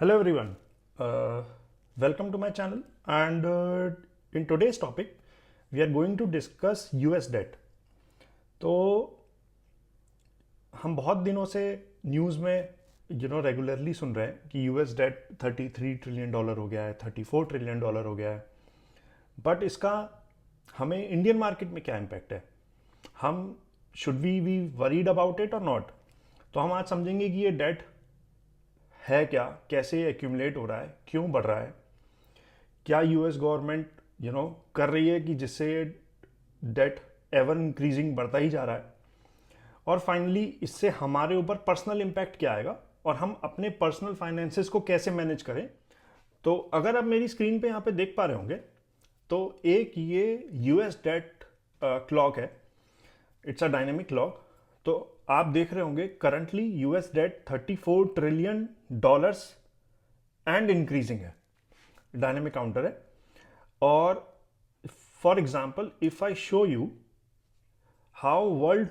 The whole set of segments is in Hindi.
Hello everyone, welcome to my channel and in today's topic we are going to discuss US debt. तो हम बहुत दिनों से न्यूज़ में रेगुलरली सुन रहे हैं कि यूएस डेट $33 ट्रिलियन हो गया है, $34 ट्रिलियन हो गया है। बट इसका हमें इंडियन मार्केट में क्या इम्पैक्ट है, हम should we be worried about it और नॉट। तो हम आज समझेंगे कि ये डेट है क्या, कैसे एक्यूमुलेट हो रहा है, क्यों बढ़ रहा है, क्या यूएस गवर्नमेंट कर रही है कि जिससे डेट एवर इंक्रीजिंग बढ़ता ही जा रहा है, और फाइनली इससे हमारे ऊपर पर्सनल इम्पैक्ट क्या आएगा और हम अपने पर्सनल फाइनेंसेस को कैसे मैनेज करें। तो अगर आप मेरी स्क्रीन पे यहाँ पे देख पा रहे होंगे तो एक ये यूएस डेट क्लॉक है, इट्स अ डायनेमिक क्लॉक। तो आप देख रहे होंगे currently US debt $34 trillion and increasing है, डायनेमिक काउंटर है। और for example if I show you how world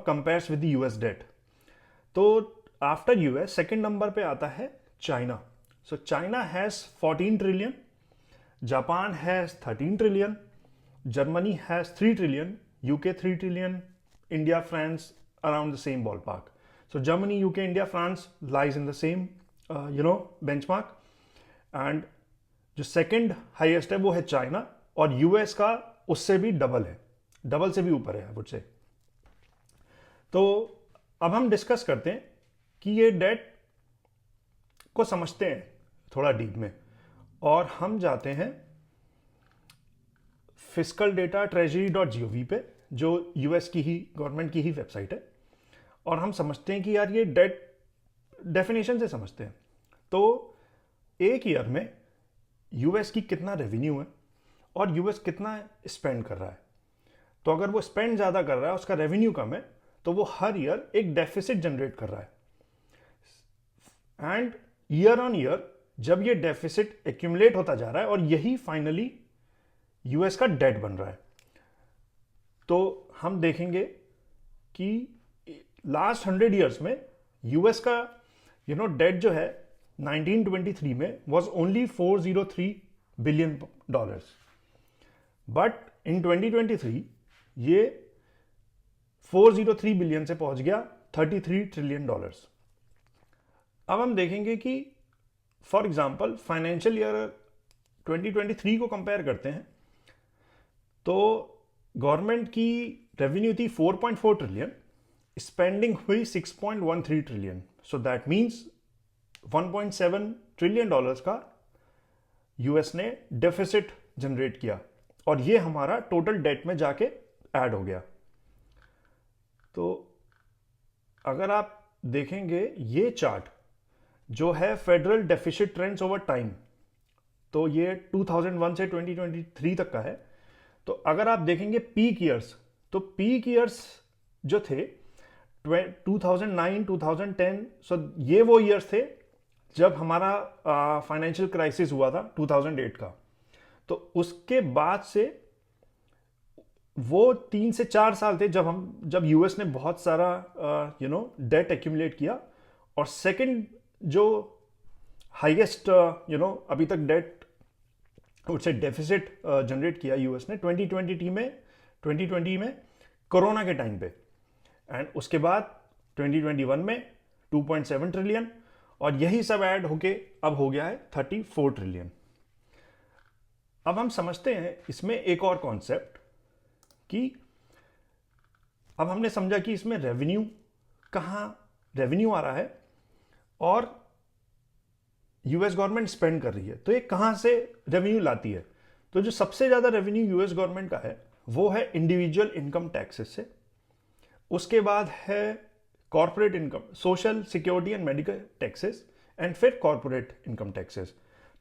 compares with the US debt, तो आफ्टर यूएस सेकेंड नंबर पे आता है China. So China has 14 trillion, Japan has 13 trillion, Germany has 3 trillion, UK 3 trillion, India France around the same ballpark. So Germany, UK, India, France lies in the same benchmark. And जो सेकंड हाईएस्ट है वो है चाइना, और यूएस का उससे भी डबल है, डबल से भी ऊपर है वुड से। तो अब हम डिस्कस करते हैं कि ये डेट को समझते हैं थोड़ा डीप में, और हम जाते हैं फिस्कल डेटा treasury.gov पे, जो यूएस की ही गवर्नमेंट की ही वेबसाइट है, और हम समझते हैं कि यार ये डेट डेफिनेशन से समझते हैं। तो एक ईयर में यूएस की कितना रेवेन्यू है और यूएस कितना स्पेंड कर रहा है। तो अगर वो स्पेंड ज़्यादा कर रहा है, उसका रेवेन्यू कम है, तो वो हर ईयर एक डेफिसिट जनरेट कर रहा है। एंड ईयर ऑन ईयर जब ये डेफिसिट एक्यूमुलेट होता जा रहा है, और यही फाइनली यूएस का डेट बन रहा है। तो हम देखेंगे कि लास्ट 100 ईयर्स में यूएस का डेट जो है 1923 में was only $403 billion, but in 2023 ये 403 बिलियन से पहुंच गया $33 ट्रिलियन। अब हम देखेंगे कि फॉर एग्जांपल फाइनेंशियल ईयर 2023 को कंपेयर करते हैं, तो गवर्नमेंट की रेवेन्यू थी 4.4 ट्रिलियन, स्पेंडिंग हुई 6.13 trillion. So that means $1.7 trillion का यूएस ने डेफिसिट जनरेट किया, और ये हमारा टोटल डेट में जाके ऐड हो गया। तो अगर आप देखेंगे ये चार्ट जो है federal deficit trends over time, तो ये 2001 से 2023 तक का है। तो अगर आप देखेंगे पीक ईयर्स, तो पीक ईयर्स जो थे 2009 2010, सो ये वो ईयर्स थे जब हमारा फाइनेंशियल क्राइसिस हुआ था 2008 का। तो उसके बाद से वो 3 से 4 साल थे जब यूएस ने बहुत सारा डेट एक्यूमुलेट किया, और सेकंड जो हाईएस्ट अभी तक डेट उससे डेफिसिट जनरेट किया यूएस ने 2020 में कोरोना के टाइम पे, एंड उसके बाद 2021 में 2.7 ट्रिलियन, और यही सब ऐड होके अब हो गया है 34 ट्रिलियन। अब हम समझते हैं इसमें एक और कॉन्सेप्ट कि अब हमने समझा कि इसमें रेवेन्यू कहाँ रेवेन्यू आ रहा है और यूएस गवर्नमेंट स्पेंड कर रही है, तो ये कहाँ से रेवेन्यू लाती है। तो जो सबसे ज़्यादा रेवेन्यू यूएस गवर्नमेंट का है वो है इंडिविजुअल इनकम टैक्सेस से, उसके बाद है corporate income, social security and medical taxes, and फिर कॉर्पोरेट इनकम टैक्सेस।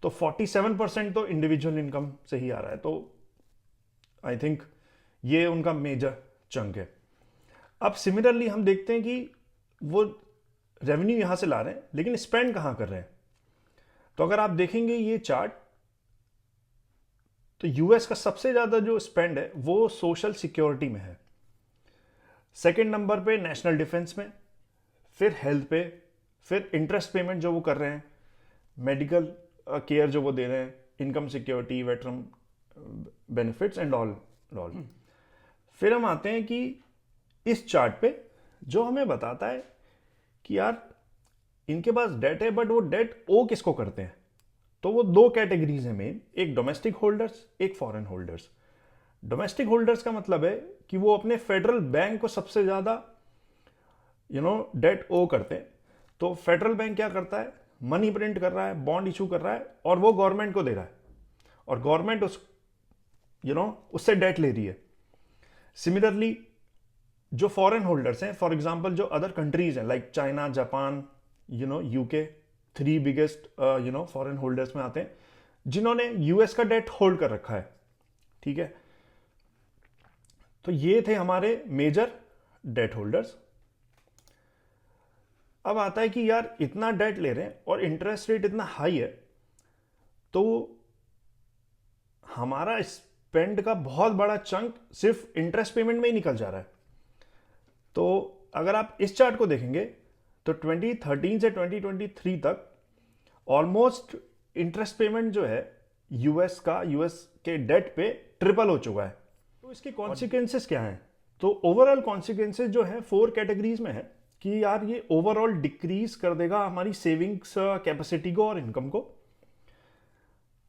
तो 47% तो इंडिविजुअल इनकम से ही आ रहा है। तो आई थिंक ये उनका मेजर चंक है। अब सिमिलरली हम देखते हैं कि वो रेवेन्यू यहां से ला रहे हैं, लेकिन स्पेंड कहां कर रहे हैं। तो अगर आप देखेंगे ये चार्ट, तो यूएस का सबसे ज्यादा जो स्पेंड है वो सोशल सिक्योरिटी में है, सेकेंड नंबर पे नेशनल डिफेंस में, फिर हेल्थ पे, फिर इंटरेस्ट पेमेंट जो वो कर रहे हैं, मेडिकल केयर जो वो दे रहे हैं, income security, veteran benefits and all. फिर हम आते हैं कि इस चार्ट पे जो हमें बताता है कि यार इनके पास डेट है, बट वो डेट ओ किसको करते हैं। तो वो दो कैटेगरीज हैं मेन, एक डोमेस्टिक होल्डर्स, एक फॉरेन होल्डर्स। डोमेस्टिक होल्डर्स का मतलब है कि वो अपने फेडरल बैंक को सबसे ज्यादा डेट ओ करते हैं। तो फेडरल बैंक क्या करता है, मनी प्रिंट कर रहा है, बॉन्ड इशू कर रहा है और वो गवर्नमेंट को दे रहा है, और गवर्नमेंट उससे डेट ले रही है। सिमिलरली जो फॉरेन होल्डर्स हैं, फॉर एग्जांपल जो अदर कंट्रीज हैं like China, Japan, UK, 3 biggest foreign holders में आते हैं, जिन्होंने यूएस का डेट होल्ड कर रखा है। ठीक है, तो ये थे हमारे मेजर डेट होल्डर्स। अब आता है कि यार इतना डेट ले रहे हैं और इंटरेस्ट रेट इतना हाई है, तो हमारा स्पेंड का बहुत बड़ा चंक सिर्फ इंटरेस्ट पेमेंट में ही निकल जा रहा है। तो अगर आप इस चार्ट को देखेंगे तो 2013 से 2023 तक ऑलमोस्ट इंटरेस्ट पेमेंट जो है यूएस के डेट पे ट्रिपल हो चुका है। तो इसके कॉन्सिक्वेंसेस क्या हैं? तो ओवरऑल कॉन्सिक्वेंसेस जो है 4 कैटेगरीज में है कि यार ये ओवरऑल डिक्रीज कर देगा हमारी सेविंग्स कैपेसिटी को और इनकम को।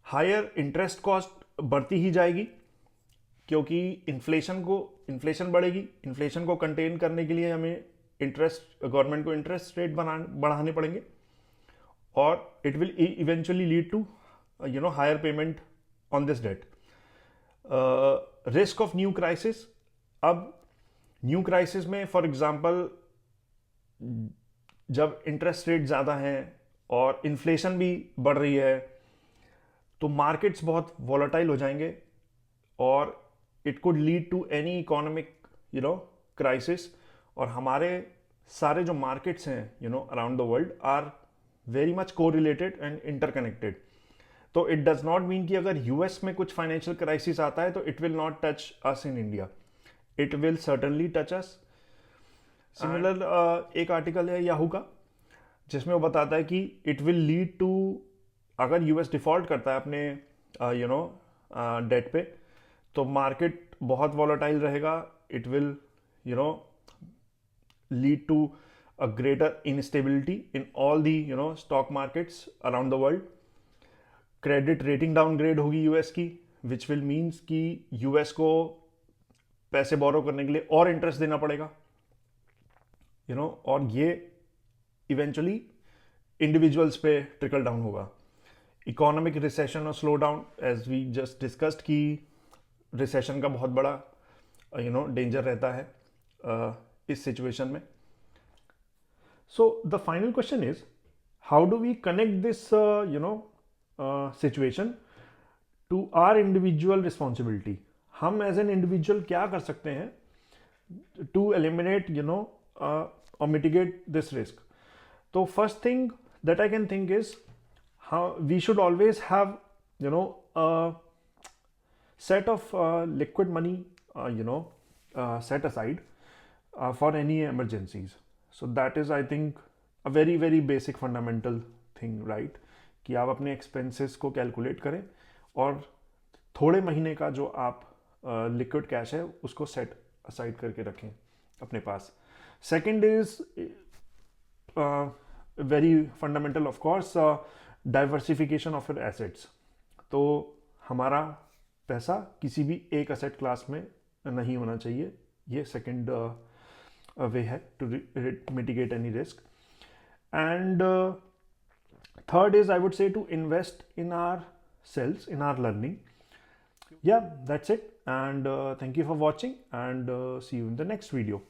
हायर इंटरेस्ट कॉस्ट बढ़ती ही जाएगी क्योंकि इन्फ्लेशन बढ़ेगी। इन्फ्लेशन को कंटेन करने के लिए हमें गवर्नमेंट को इंटरेस्ट रेट बढ़ाने पड़ेंगे, और it will eventually lead to higher payment on this debt. Risk of new crisis. अब न्यू क्राइसिस में फॉर एग्जांपल जब इंटरेस्ट रेट ज़्यादा हैं और इन्फ्लेशन भी बढ़ रही है तो मार्केट्स बहुत वॉलेटाइल हो जाएंगे और it could lead to any economic crisis. और हमारे सारे जो मार्केट्स हैं around the world are very much correlated and interconnected. तो इट डज नॉट मीन कि अगर यूएस में कुछ फाइनेंशियल क्राइसिस आता है तो it will not touch us in India, it will certainly touch us. Similar एक आर्टिकल है याहू का जिसमें वो बताता है कि इट विल लीड टू, अगर यूएस डिफॉल्ट करता है अपने डेट पे, तो मार्केट बहुत वॉलेटाइल रहेगा। It will lead to a greater instability in all the stock markets around the world. Credit rating downgrade होगी यूएस की, विच विल मीन्स कि यूएस को पैसे बोरो करने के लिए और इंटरेस्ट देना पड़ेगा और ये इवेंचुअली इंडिविजुअल्स पे ट्रिकल डाउन होगा। इकोनॉमिक रिसेशन और slow down, as we just discussed कि रिसेशन का बहुत बड़ा डेंजर रहता है इस सिचुएशन में। So the final question is, how do we connect this situation to our individual responsibility? हम as an individual क्या कर सकते हैं to eliminate or mitigate this risk? तो first thing that I can think is how we should always have a set of liquid money set aside for any emergencies. So that is, I think, a very very basic fundamental thing, right? कि आप अपने एक्सपेंसेस को कैलकुलेट करें और थोड़े महीने का जो आप लिक्विड कैश है उसको सेट असाइड करके रखें अपने पास। Second is very fundamental of course, diversification of your assets. तो हमारा पैसा किसी भी एक एसेट क्लास में नहीं होना चाहिए, ये सेकंड way है to mitigate any risk. And third is, I would say, to invest in ourselves, in our learning. Yeah, that's it. And thank you for watching, and see you in the next video.